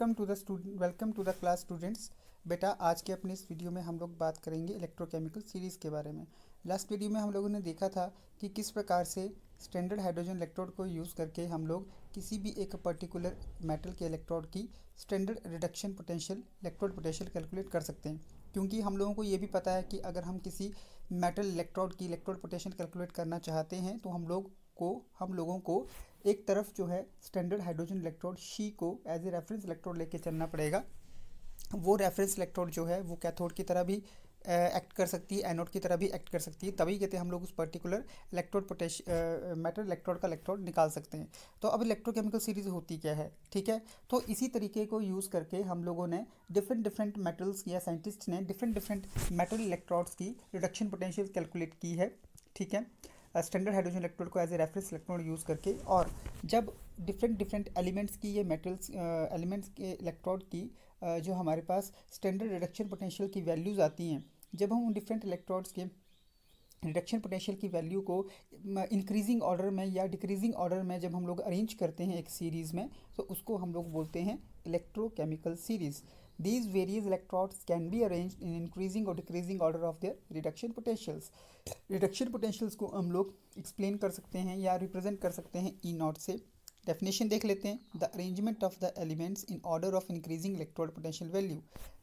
Welcome to the class students. बेटा आज के अपने इस वीडियो में हम लोग बात करेंगे इलेक्ट्रोकेमिकल सीरीज़ के बारे में। लास्ट वीडियो में हम लोगों ने देखा था कि किस प्रकार से स्टैंडर्ड हाइड्रोजन इलेक्ट्रोड को यूज़ करके हम लोग किसी भी एक पर्टिकुलर मेटल के इलेक्ट्रोड की standard reduction potential electrode potential calculate कर सकते हैं। क्योंकि हम लोगों को ये भी पता है कि अगर हम किसी मेटल इलेक्ट्रोड की इलेक्ट्रोड पोटेंशियल कैलकुलेट करना चाहते हैं तो हम लोगों को एक तरफ जो है स्टैंडर्ड हाइड्रोजन इलेक्ट्रोड शी को एज ए रेफरेंस इलेक्ट्रोड लेके चलना पड़ेगा। वो रेफरेंस इलेक्ट्रोड जो है वो कैथोड की तरह भी एक्ट कर सकती है, एनोड की तरह भी एक्ट कर सकती है। तभी कहते हैं हम लोग उस पर्टिकुलर इलेक्ट्रोड मेटल इलेक्ट्रोड का इलेक्ट्रोड निकाल सकते हैं। तो अब इलेक्ट्रोकेमिकल सीरीज होती क्या है, ठीक है। तो इसी तरीके को यूज़ करके हम लोगों ने डिफरेंट डिफरेंट मेटल्स या साइंटिस्ट ने डिफरेंट डिफरेंट मेटल इलेक्ट्रोड्स की रिडक्शन पोटेंशियल कैलकुलेट की है, ठीक है, स्टैंडर्ड हाइड्रोजन इलेक्ट्रोड को as a reference electrode use करके। और जब डिफरेंट डिफरेंट एलिमेंट्स की ये मेटल्स एलिमेंट्स के इलेक्ट्रोड की जो हमारे पास स्टैंडर्ड रिडक्शन पोटेंशियल की वैल्यूज़ आती हैं, जब हम उन डिफरेंट इलेक्ट्रोड्स के रिडक्शन पोटेंशियल की वैल्यू को इंक्रीजिंग ऑर्डर में या डिक्रीजिंग ऑर्डर में जब हम लोग अरेंज करते हैं एक सीरीज़ में, तो उसको हम लोग बोलते हैं electrochemical series. These various electrodes can be arranged in increasing or decreasing order of their reduction potentials. Reduction potentials को हम लोग एक्सप्लेन कर सकते हैं या रिप्रेजेंट कर सकते हैं ई नॉट से। डेफिनेशन देख लेते हैं। The arrangement of the elements in order of increasing electrode potential value.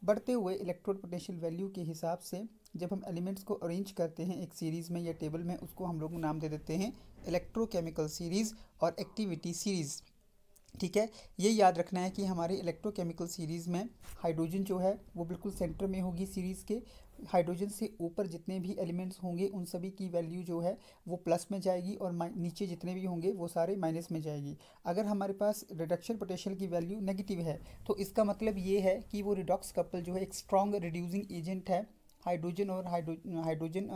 बढ़ते हुए इलेक्ट्रोड पोटेंशियल वैल्यू के हिसाब से जब हम एलिमेंट्स को अरेंज करते हैं एक सीरीज़ में या टेबल में, उसको हम लोग नाम दे देते हैं इलेक्ट्रोकेमिकल सीरीज़ और एक्टिविटी सीरीज़, ठीक है। ये याद रखना है कि हमारे इलेक्ट्रोकेमिकल सीरीज़ में हाइड्रोजन जो है वो बिल्कुल सेंटर में होगी सीरीज़ के। हाइड्रोजन से ऊपर जितने भी एलिमेंट्स होंगे उन सभी की वैल्यू जो है वो प्लस में जाएगी और नीचे जितने भी होंगे वो सारे माइनस में जाएगी। अगर हमारे पास रिडक्शन पोटेंशियल की वैल्यू नेगेटिव है तो इसका मतलब ये है कि वो रिडॉक्स कपल जो है एक स्ट्रॉन्ग रिड्यूसिंग एजेंट है हाइड्रोजन और हाइड्रोजन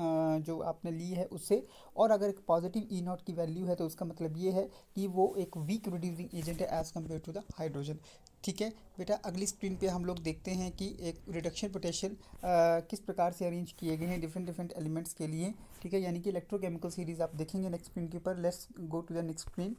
जो आपने ली है उससे। और अगर एक पॉजिटिव ई नॉट की वैल्यू है तो उसका मतलब ये है कि वो एक वीक रिड्यूसिंग एजेंट है as compare to the hydrogen, ठीक है। बेटा अगली स्क्रीन पे हम लोग देखते हैं कि एक रिडक्शन पोटेंशियल किस प्रकार से अरेंज किए गए हैं डिफरेंट डिफरेंट एलिमेंट्स के लिए, ठीक है। यानी कि इलेक्ट्रोकेमिकल सीरीज आप देखेंगे नेक्स्ट स्क्रीन के ऊपर। Let's go to the next screen.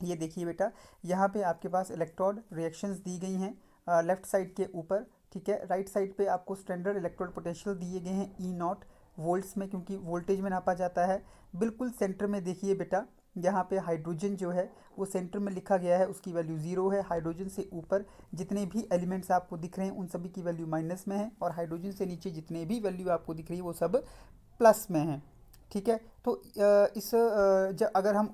ये देखिए बेटा, यहाँ पे आपके पास इलेक्ट्रोड रिएक्शंस दी गई हैं लेफ्ट साइड के ऊपर, ठीक है। राइट साइड पे आपको स्टैंडर्ड इलेक्ट्रोड पोटेंशियल दिए गए हैं ई नॉट वोल्ट्स में, क्योंकि वोल्टेज में नापा जाता है। बिल्कुल सेंटर में देखिए बेटा, यहाँ पे हाइड्रोजन जो है वो सेंटर में लिखा गया है, उसकी वैल्यू 0 है। हाइड्रोजन से ऊपर जितने भी एलिमेंट्स आपको दिख रहे हैं उन सभी की वैल्यू माइनस में है, और हाइड्रोजन से नीचे जितने भी वैल्यू आपको दिख रही है वो सब प्लस में है, ठीक है। तो अगर हम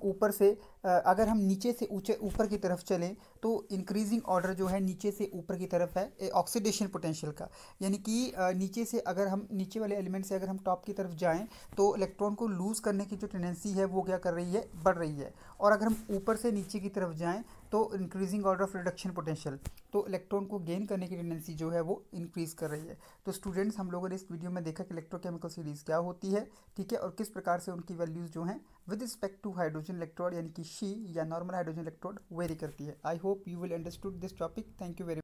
अगर हम नीचे से ऊंचे ऊपर की तरफ चलें तो इंक्रीजिंग ऑर्डर जो है नीचे से ऊपर की तरफ है ऑक्सीडेशन पोटेंशियल का। यानी कि नीचे से अगर हम नीचे वाले एलिमेंट से अगर हम टॉप की तरफ जाएं तो इलेक्ट्रॉन को लूज़ करने की जो टेंडेंसी है वो क्या कर रही है, बढ़ रही है। और अगर हम ऊपर से नीचे की तरफ जाएं तो increasing order of reduction potential, तो इलेक्ट्रॉन को गेन करने की टेंडेंसी जो है वो इंक्रीज़ कर रही है। तो स्टूडेंट्स हम लोगों ने इस वीडियो में देखा कि इलेक्ट्रोकेमिकल सीरीज़ क्या होती है, ठीक है, और किस प्रकार से उनकी वैल्यूज़ जो हैं with respect to hydrogen electrode यानी कि शी या नॉर्मल हाइड्रोजन इलेक्ट्रोड वेरी करती है। I hope you will understood this topic. Thank you very